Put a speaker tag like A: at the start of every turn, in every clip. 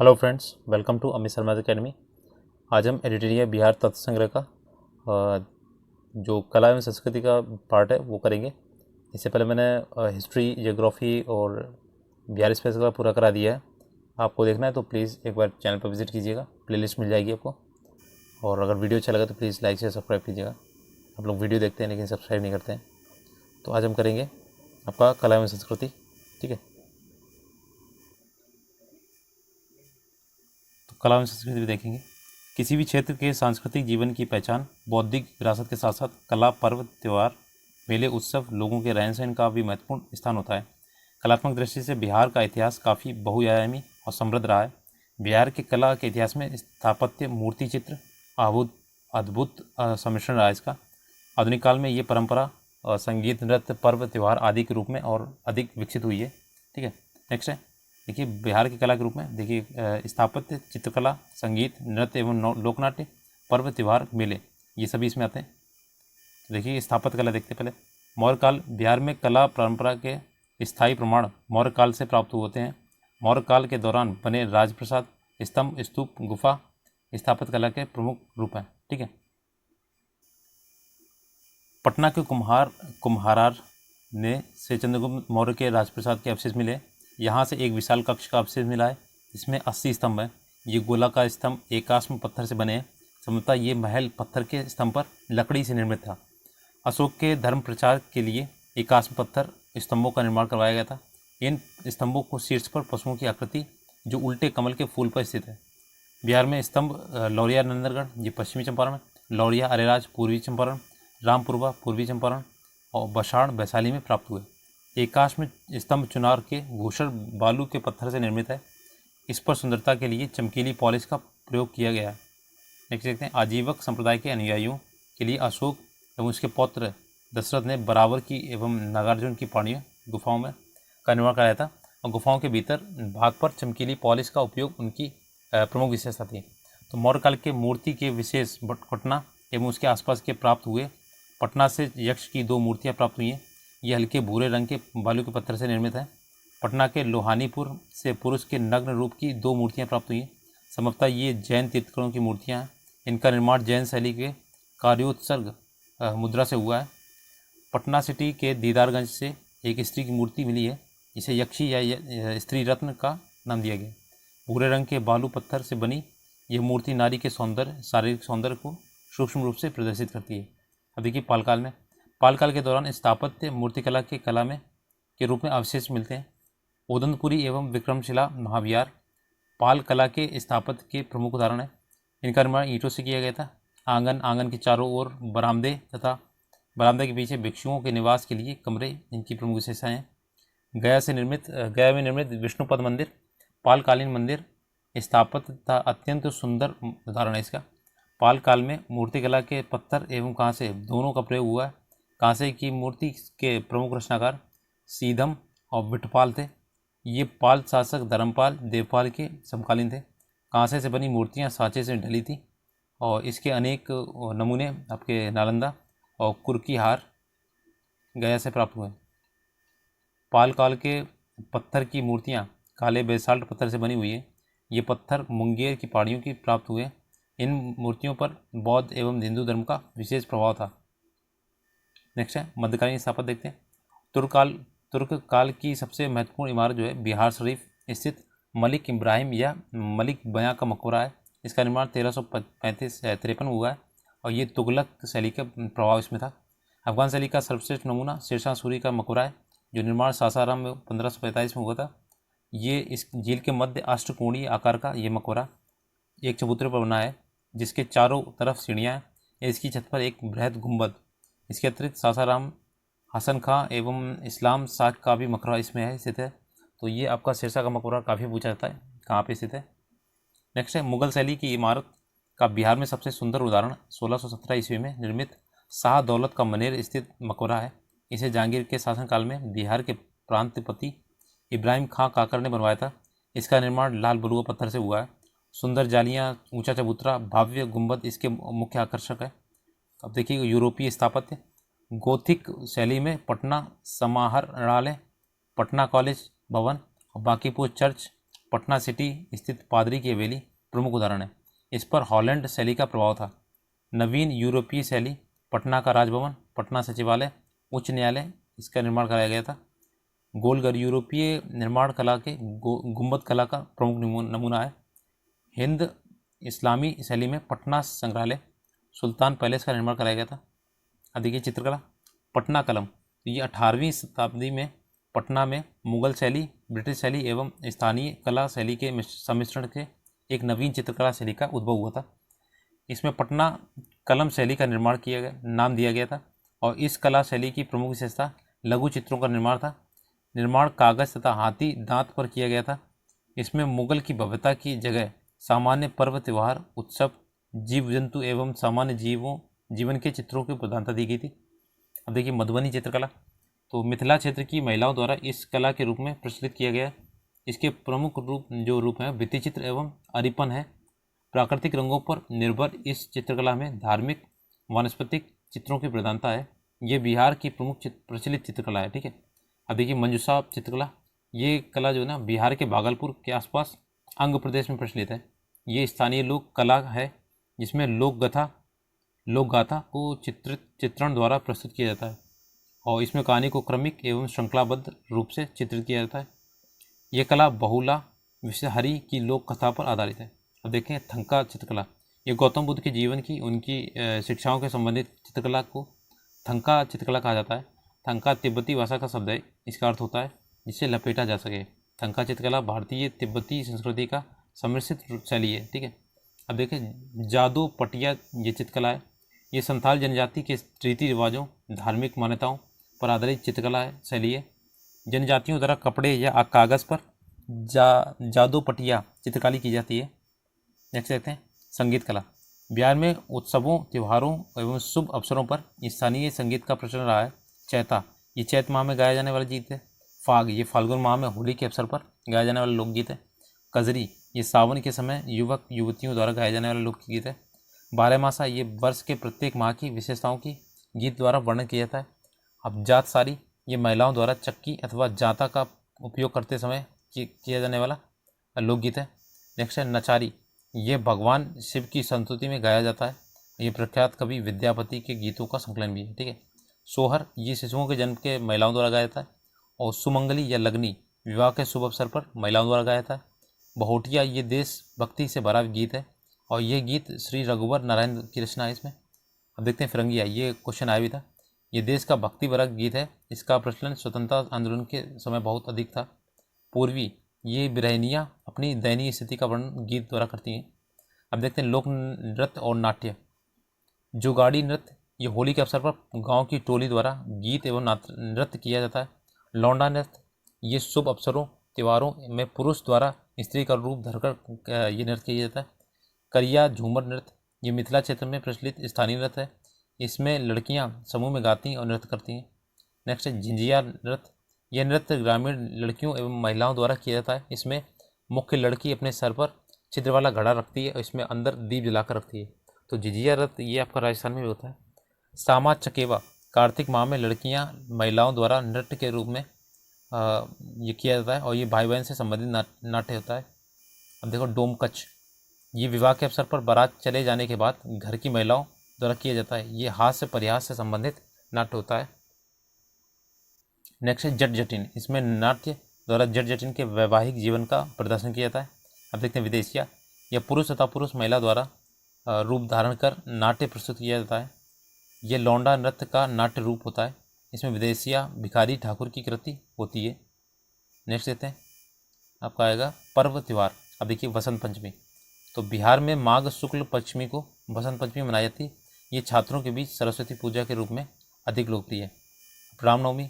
A: Hello friends, welcome to Amit Sharma academy. आज हम editorial Bihar तत्व संग्रह का जो कला एवं संस्कृति का पार्ट है वो करेंगे। इससे पहले मैंने हिस्ट्री, जियोग्राफी और बिहार स्पेस का पूरा करा दिया है। आपको देखना है तो प्लीज़ एक बार चैनल पर विजिट कीजिएगा, प्लेलिस्ट मिल जाएगी आपको। और अगर वीडियो अच्छा लगा तो प्लीज़ लाइक से सब्सक्राइब कीजिएगा। आप लोग वीडियो देखते हैं लेकिन सब्सक्राइब नहीं करते हैं। तो आज हम करेंगे आपका कला एवं संस्कृति, ठीक है। तो कला एवं संस्कृति भी देखेंगे। किसी भी क्षेत्र के सांस्कृतिक जीवन की पहचान बौद्धिक विरासत के साथ साथ कला, पर्व, त्यौहार, मेले, उत्सव, लोगों के रहन सहन का भी महत्वपूर्ण स्थान होता है। कलात्मक दृष्टि से बिहार का इतिहास काफ़ी बहुआयामी और समृद्ध रहा है। बिहार के कला के इतिहास में स्थापत्य, मूर्ति चित्र अद्भुत सम्मिश्रण रहा है इसका। आधुनिक काल में ये परंपरा संगीत, नृत्य, पर्व, त्यौहार आदि के रूप में और अधिक विकसित हुई है, ठीक है। नेक्स्ट है, देखिए बिहार की कला के रूप में देखिए स्थापत्य, चित्रकला, संगीत, नृत्य एवं लोकनाट्य, पर्व, त्यौहार, मेले, ये सभी इसमें आते हैं। तो देखिए स्थापत्य कला देखते पहले। मौर्य काल। बिहार में कला परंपरा के स्थायी प्रमाण मौर्य काल से प्राप्त होते हैं। मौर्य काल के दौरान बने राजप्रसाद, स्तंभ, स्तूप, गुफा स्थापत्य कला के प्रमुख रूप हैं, ठीक है। पटना के कुम्हारार ने से चंद्रगुप्त मौर्य के राजप्रसाद के अवशेष मिले। यहाँ से एक विशाल कक्ष का अवशेष मिला है, इसमें 80 स्तंभ हैं। ये गोलाकार स्तंभ एकाश्म पत्थर से बने हैं। संभवतः ये महल पत्थर के स्तंभ पर लकड़ी से निर्मित था। अशोक के धर्म प्रचार के लिए एकाश्म पत्थर स्तंभों का निर्माण करवाया गया था। इन स्तंभों को शीर्ष पर पशुओं की आकृति जो उल्टे कमल के फूल पर स्थित है। बिहार में स्तंभ लौरिया नंदनगढ़, ये पश्चिमी चंपारण, लौरिया अरेराज पूर्वी चंपारण, रामपुरवा पूर्वी चंपारण और बसाड़ वैशाली में प्राप्त हुए। एकाश्म स्तंभ चुनार के घूसर बालू के पत्थर से निर्मित है। इस पर सुंदरता के लिए चमकीली पॉलिश का प्रयोग किया गया है। नेक्स्ट देखते हैं, आजीवक संप्रदाय के अनुयायियों के लिए अशोक एवं उसके पौत्र दशरथ ने बराबर की एवं नागार्जुन की पाणियों गुफाओं में का निर्माण कराया था और गुफाओं के भीतर भाग पर चमकीली पॉलिश का उपयोग उनकी प्रमुख विशेषता थी। तो मौर्य काल के मूर्ति के विशेष पटना एवं उसके आसपास के प्राप्त हुए। पटना से यक्ष की 2 मूर्तियाँ प्राप्त हुई हैं। ये हल्के भूरे रंग के बालू के पत्थर से निर्मित है। पटना के लोहानीपुर से पुरुष के नग्न रूप की 2 मूर्तियाँ प्राप्त हुई हैं। संभवतः ये जैन तीर्थंकरों की मूर्तियाँ हैं। इनका निर्माण जैन शैली के कार्योत्सर्ग मुद्रा से हुआ है। पटना सिटी के दीदारगंज से एक स्त्री की मूर्ति मिली है, इसे यक्षी या स्त्री रत्न का नाम दिया गया। भूरे रंग के बालू पत्थर से बनी यह मूर्ति नारी के शारीरिक सौंदर्य को सूक्ष्म रूप से प्रदर्शित करती है। अब देखिए पालकाल में। पालकाल के दौरान स्थापत्य मूर्तिकला के कला में के रूप में अवशेष मिलते हैं। ओदंतपुरी एवं विक्रमशिला महाविहार पाल कला के स्थापत्य के प्रमुख उदाहरण है। इनका निर्माण ईंटों से किया गया था। आंगन के चारों ओर बरामदे तथा बरामदे के पीछे भिक्षुओं के निवास के लिए कमरे इनकी प्रमुख विशेषताएं हैं। गया में निर्मित विष्णुपद मंदिर पालकालीन मंदिर स्थापत्य तथा अत्यंत सुंदर उदाहरण है इसका। पाल काल में मूर्तिकला के पत्थर एवं कांसे दोनों का प्रयोग हुआ है। कांसे की मूर्ति के प्रमुख रचनाकार सीधम और विठपाल थे। ये पाल शासक धर्मपाल देवपाल के समकालीन थे। कांसे से बनी मूर्तियां सांचे से ढली थी और इसके अनेक नमूने आपके नालंदा और कुर्कीहार गया से प्राप्त हुए। पाल काल के पत्थर की मूर्तियां काले बेसाल्ट पत्थर से बनी हुई है। ये पत्थर मुंगेर की पहाड़ियों की प्राप्त हुए। इन मूर्तियों पर बौद्ध एवं हिंदू धर्म का विशेष प्रभाव था। नेक्स्ट है मध्यकालीन स्थापत्य देखते हैं। तुर्क काल की सबसे महत्वपूर्ण इमारत जो है बिहार शरीफ स्थित मलिक इब्राहिम या मलिक बयां का मकबरा है। इसका निर्माण 1353 हुआ है और ये तुगलक शैली का प्रभाव इसमें था। अफगान शैली का सर्वश्रेष्ठ नमूना शेरशाह सूरी का मकबरा है जो निर्माण सासाराम में 1545 में हुआ था। ये इस झील के मध्य अष्टकोणीय आकार का ये मकबरा एक चबूतरे पर बना है जिसके चारों तरफ सीढ़ियाँ हैं। इसकी छत पर एक बृहद गुंबद। इसके अतिरिक्त सासाराम, हसन खां एवं इस्लाम साग का भी मकबरा इसमें है स्थित है। तो ये आपका शेरशाह का मकबरा काफ़ी पूछा जाता है कहाँ पे स्थित है। नेक्स्ट है मुगल शैली की इमारत का बिहार में सबसे सुंदर उदाहरण 1617 ईस्वी में निर्मित शाह दौलत का मनेर स्थित मकबरा है। इसे जहांगीर के शासनकाल में बिहार के प्रांतपति इब्राहिम खां काकर ने बनवाया था। इसका निर्माण लाल बलुआ पत्थर से हुआ है। सुंदर जालियाँ, ऊंचा चबूतरा, भव्य गुंबद इसके मुख्य आकर्षक है। अब देखिए यूरोपीय स्थापत्य गोथिक शैली में पटना समाहरणालय, पटना कॉलेज भवन और बांकीपुर चर्च, पटना सिटी स्थित पादरी की हवेली प्रमुख उदाहरण है। इस पर हॉलैंड शैली का प्रभाव था। नवीन यूरोपीय शैली, पटना का राजभवन, पटना सचिवालय, उच्च न्यायालय, इसका निर्माण कराया गया था। गोलघर यूरोपीय निर्माण कला के गुंबद कला का प्रमुख नमूना है। हिंद इस्लामी शैली में पटना संग्रहालय, सुल्तान पैलेस का निर्माण कराया गया था। अब देखिए चित्रकला, पटना कलम, तो ये 18वीं शताब्दी में पटना में मुगल शैली, ब्रिटिश शैली एवं स्थानीय कला शैली के सम्मिश्रण से एक नवीन चित्रकला शैली का उद्भव हुआ था। इसमें पटना कलम शैली का निर्माण किया गया, नाम दिया गया था। और इस कला शैली की प्रमुख विशेषता लघु चित्रों का निर्माण था। निर्माण कागज तथा हाथी दांत पर किया गया था। इसमें मुगल की भव्यता की जगह सामान्य पर्व त्योहार, उत्सव, जीव जंतु एवं सामान्य जीवन के चित्रों की प्रधानता दी गई थी। अब देखिए मधुबनी चित्रकला, तो मिथिला क्षेत्र की महिलाओं द्वारा इस कला के रूप में प्रचलित किया गया है। इसके प्रमुख रूप हैं भित्ति चित्र एवं अरिपन है। प्राकृतिक रंगों पर निर्भर इस चित्रकला में धार्मिक वानस्पतिक चित्रों की प्रधानता है। ये बिहार की प्रमुख प्रचलित चित्रकला है। ठीक है। अब देखिए मंजूषा चित्रकला, ये कला जो है ना बिहार के भागलपुर के आसपास अंग प्रदेश में प्रचलित है। ये स्थानीय लोक कला है जिसमें लोक गाथा को चित्रण द्वारा प्रस्तुत किया जाता है और इसमें कहानी को क्रमिक एवं श्रृंखलाबद्ध रूप से चित्रित किया जाता है। ये कला बहुला विषहरी की लोक कथा पर आधारित है। अब देखें थंका चित्रकला, ये गौतम बुद्ध के जीवन की उनकी शिक्षाओं के संबंधित चित्रकला को थंका चित्रकला कहा जाता है। थंका तिब्बती भाषा का शब्द है। इसका अर्थ होता है जिसे लपेटा जा सके। थंका चित्रकला भारतीय तिब्बती संस्कृति का सम्मिश्रित शैली है। ठीक है। अब देखें जादू पटिया, ये चित्रकला है। ये संथाल जनजाति के रीति रिवाजों, धार्मिक मान्यताओं पर आधारित चित्रकला है, शैली है। जनजातियों द्वारा कपड़े या कागज़ पर जादू पटिया चित्रकारी की जाती है। नेक्स्ट देखते हैं संगीत कला। बिहार में उत्सवों, त्योहारों एवं शुभ अवसरों पर स्थानीय संगीत का प्रचलन रहा है। चैता, ये चैत माह में गाया जाने वाला गीत है। फाग, ये फाल्गुन माह में होली के अवसर पर गाया जाने वाला लोकगीत है। कजरी, ये सावन के समय युवक युवतियों द्वारा गाया जाने वाला लोकगीत है। बारहमासा, ये वर्ष के प्रत्येक माह की विशेषताओं की गीत द्वारा वर्णन किया जाता है। अब जात सारी, ये महिलाओं द्वारा चक्की अथवा जाता का उपयोग करते समय किया जाने वाला लोकगीत है। नेक्स्ट है नचारी, ये भगवान शिव की संस्तुति में गाया जाता है। ये प्रख्यात कवि विद्यापति के गीतों का संकलन भी है। ठीक है। सोहर, ये शिशुओं के जन्म के महिलाओं द्वारा गाया जाता है। और सुमंगली या लगनी, विवाह के शुभ अवसर पर महिलाओं द्वारा गाया जाता है। बहुटिया, ये देशभक्ति से भरा गीत है और ये गीत श्री रघुवर नारायण की रचना है इसमें। अब देखते हैं फिरंगिया, ये क्वेश्चन आया भी था। ये देश का भक्ति भरा गीत है। इसका प्रचलन स्वतंत्रता आंदोलन के समय बहुत अधिक था। पूर्वी, ये बिरहनियाँ अपनी दयनीय स्थिति का वर्णन गीत द्वारा करती हैं। अब देखते हैं लोक नृत्य और नाट्य। जुगाड़ी नृत्य, ये होली के अवसर पर गांव की टोली द्वारा गीत एवं नृत्य किया जाता है। लौंडा नृत्य, ये शुभ अवसरों त्योहारों में पुरुष द्वारा स्त्री का रूप धरकर ये नृत्य किया जाता है। करिया झूमर नृत्य, ये मिथिला क्षेत्र में प्रचलित स्थानीय नृत्य है। इसमें लड़कियां समूह में गाती और नृत्य करती हैं। नेक्स्ट है झिंझिया नृत्य, यह नृत्य ग्रामीण लड़कियों एवं महिलाओं द्वारा किया जाता है। इसमें मुख्य लड़की अपने सर पर छिद्र वाला घड़ा रखती है और इसमें अंदर दीप जलाकर रखती है। तो झिझिया नृत्य ये आपका राजस्थान में भी होता है। सामा चकेवा, कार्तिक माह में लड़कियां महिलाओं द्वारा नृत्य के रूप में ये किया जाता है और ये भाई बहन से संबंधित नाट्य होता है। अब देखो डोमकच, ये विवाह के अवसर पर बारात चले जाने के बाद घर की महिलाओं द्वारा किया जाता है। ये हास्य परिहास से संबंधित नाट्य होता है। नेक्स्ट है जट जटिन, इसमें नाट्य द्वारा जट जटिन के वैवाहिक जीवन का प्रदर्शन किया जाता है। अब देखते हैं विदेशिया, यह पुरुष तथा पुरुष महिला द्वारा रूप धारण कर नाट्य प्रस्तुत किया जाता है। यह लौंडा नृत्य का नाट्य रूप होता है। इसमें विदेशिया भिखारी ठाकुर की कृति होती है। नेक्स्ट देखते हैं आपका आएगा पर्व त्यौहार। अब देखिए वसंत पंचमी, तो बिहार में माघ शुक्ल पंचमी को वसंत पंचमी मनाई जाती है। ये छात्रों के बीच सरस्वती पूजा के रूप में अधिक लोकप्रिय है। रामनवमी,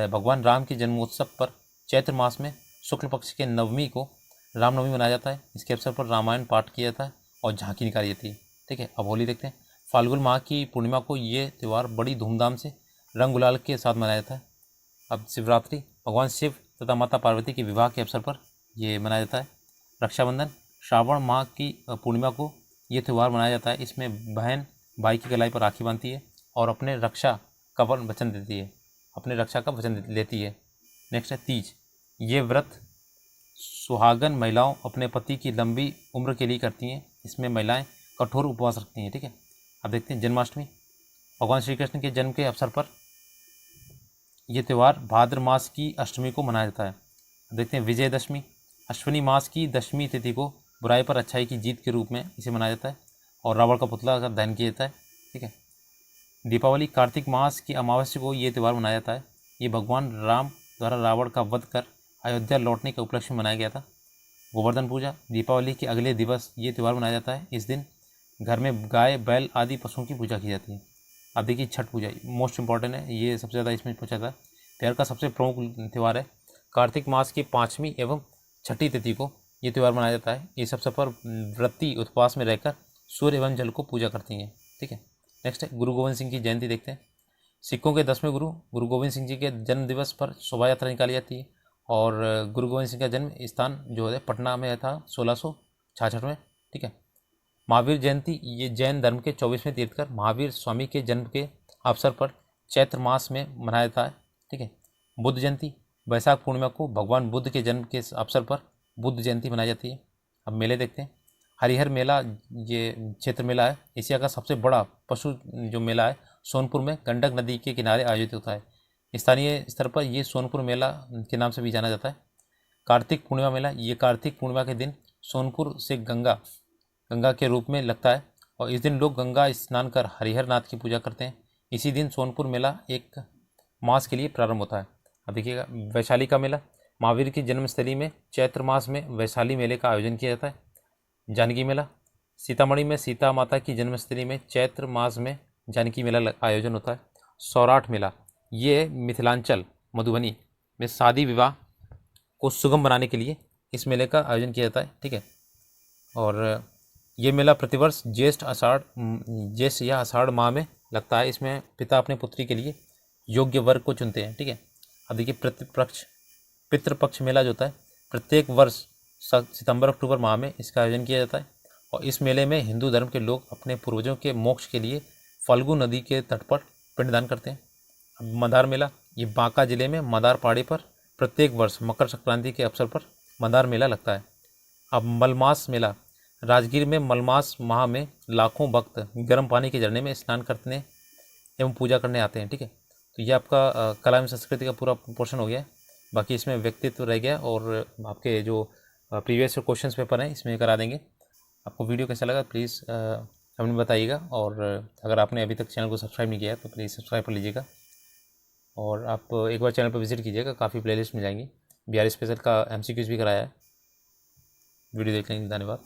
A: भगवान राम के जन्मोत्सव पर चैत्र मास में शुक्ल पक्ष के नवमी को रामनवमी मनाया जाता है। इसके अवसर पर रामायण पाठ किया जाता है और झांकी निकाली जाती है। ठीक है। अब होली देखते हैं। फाल्गुन माह की पूर्णिमा को ये त्यौहार बड़ी धूमधाम से रंग गुलाल के साथ मनाया जाता है। अब शिवरात्रि, भगवान शिव तथा माता पार्वती के विवाह के अवसर पर ये मनाया जाता है। रक्षाबंधन, श्रावण माह की पूर्णिमा को ये त्यौहार मनाया जाता है। इसमें बहन भाई की कलाई पर राखी बांधती है और अपने रक्षा का वचन देती है, अपने रक्षा का वचन लेती है। नेक्स्ट है तीज, ये व्रत सुहागन महिलाओं अपने पति की लंबी उम्र के लिए करती हैं। इसमें महिलाएं कठोर उपवास रखती हैं। ठीक है, अब देखते हैं जन्माष्टमी। भगवान श्री कृष्ण के जन्म के अवसर पर यह त्यौहार भाद्र मास की अष्टमी को मनाया जाता है। अब देखते हैं विजयदशमी। अश्विनी मास की दशमी तिथि को बुराई पर अच्छाई की जीत के रूप में इसे मनाया जाता है और रावण का पुतला का दहन किया जाता है। ठीक है, दीपावली कार्तिक मास की अमावस्या को ये त्यौहार मनाया जाता है। ये भगवान राम द्वारा रावण का वध कर अयोध्या लौटने के उपलक्ष्य में मनाया गया था। गोवर्धन पूजा। दीपावली के अगले दिवस ये त्यौहार मनाया जाता है। इस दिन घर में गाय बैल आदि पशुओं की पूजा की जाती है। अब देखिए छठ पूजा, मोस्ट इंपॉर्टेंट है, ये सबसे ज़्यादा इसमें पूछा था। त्यौहार का सबसे प्रमुख त्यौहार है। कार्तिक मास की 5वीं एवं छठी तिथि को ये त्यौहार मनाया जाता है। इस अवसर पर व्रती उपवास में रहकर सूर्य एवं जल को पूजा करती हैं। ठीक है, नेक्स्ट है गुरु गोविंद सिंह की जयंती देखते हैं। सिखों के 10वें गुरु गुरु गोविंद सिंह जी के जन्म दिवस पर शोभा यात्रा निकाली जाती है और गुरु गोविंद सिंह का जन्म स्थान जो है पटना में था 1666 में। ठीक है, महावीर जयंती, ये जैन धर्म के 24वें तीर्थकर महावीर स्वामी के जन्म के अवसर पर चैत्र मास में मनाया जाता है। ठीक है, बुद्ध जयंती, वैशाख पूर्णिमा को भगवान बुद्ध के जन्म के अवसर पर बुद्ध जयंती मनाई जाती है। अब मेले देखते हैं। हरिहर मेला, ये क्षेत्र मेला है। एशिया का सबसे बड़ा पशु जो मेला है सोनपुर में गंडक नदी के किनारे आयोजित होता है। स्थानीय स्तर पर ये सोनपुर मेला के नाम से भी जाना जाता है। कार्तिक पूर्णिमा मेला, ये कार्तिक पूर्णिमा के दिन सोनपुर से गंगा के रूप में लगता है और इस दिन लोग गंगा स्नान कर हरिहर नाथ की पूजा करते हैं। इसी दिन सोनपुर मेला एक मास के लिए प्रारंभ होता है। अब देखिएगा वैशाली का मेला, महावीर की जन्मस्थली में चैत्र मास में वैशाली मेले का आयोजन किया जाता है। जानकी मेला, सीतामढ़ी में सीता माता की जन्मस्थली में चैत्र मास में जानकी मेला आयोजन होता है। सौराठ मेला, ये मिथिलांचल मधुबनी में शादी विवाह को सुगम बनाने के लिए इस मेले का आयोजन किया जाता है। ठीक है, और ये मेला प्रतिवर्ष ज्येष्ठ या आषाढ़ माह में लगता है। इसमें पिता अपने पुत्री के लिए योग्य वर को चुनते हैं। ठीक है, अब देखिए पितृपक्ष मेला जो होता है प्रत्येक वर्ष सितंबर अक्टूबर माह में इसका आयोजन किया जाता है और इस मेले में हिंदू धर्म के लोग अपने पूर्वजों के मोक्ष के लिए फल्गु नदी के तट पर पिंडदान करते हैं। अब मदार मेला, ये बांका जिले में मदार पहाड़ी पर प्रत्येक वर्ष मकर संक्रांति के अवसर पर मदार मेला लगता है। अब मलमास मेला, राजगीर में मलमास माह में लाखों भक्त गर्म पानी के झरने में स्नान करने एवं पूजा करने आते हैं। ठीक है, तो ये आपका कला एवं संस्कृति का पूरा पोर्शन हो गया है। बाकी इसमें व्यक्तित्व रह गया और आपके जो प्रीवियस क्वेश्चंस पेपर हैं इसमें करा देंगे। आपको वीडियो कैसा लगा प्लीज़ कमेंट में बताइएगा और अगर आपने अभी तक चैनल को सब्सक्राइब नहीं किया है तो प्लीज़ सब्सक्राइब कर लीजिएगा और आप एक बार चैनल पर विजिट कीजिएगा, काफ़ी प्लेलिस्ट मिल जाएंगी। बिहार स्पेशल का MCQs भी कराया है। वीडियो देखने के लिए धन्यवाद।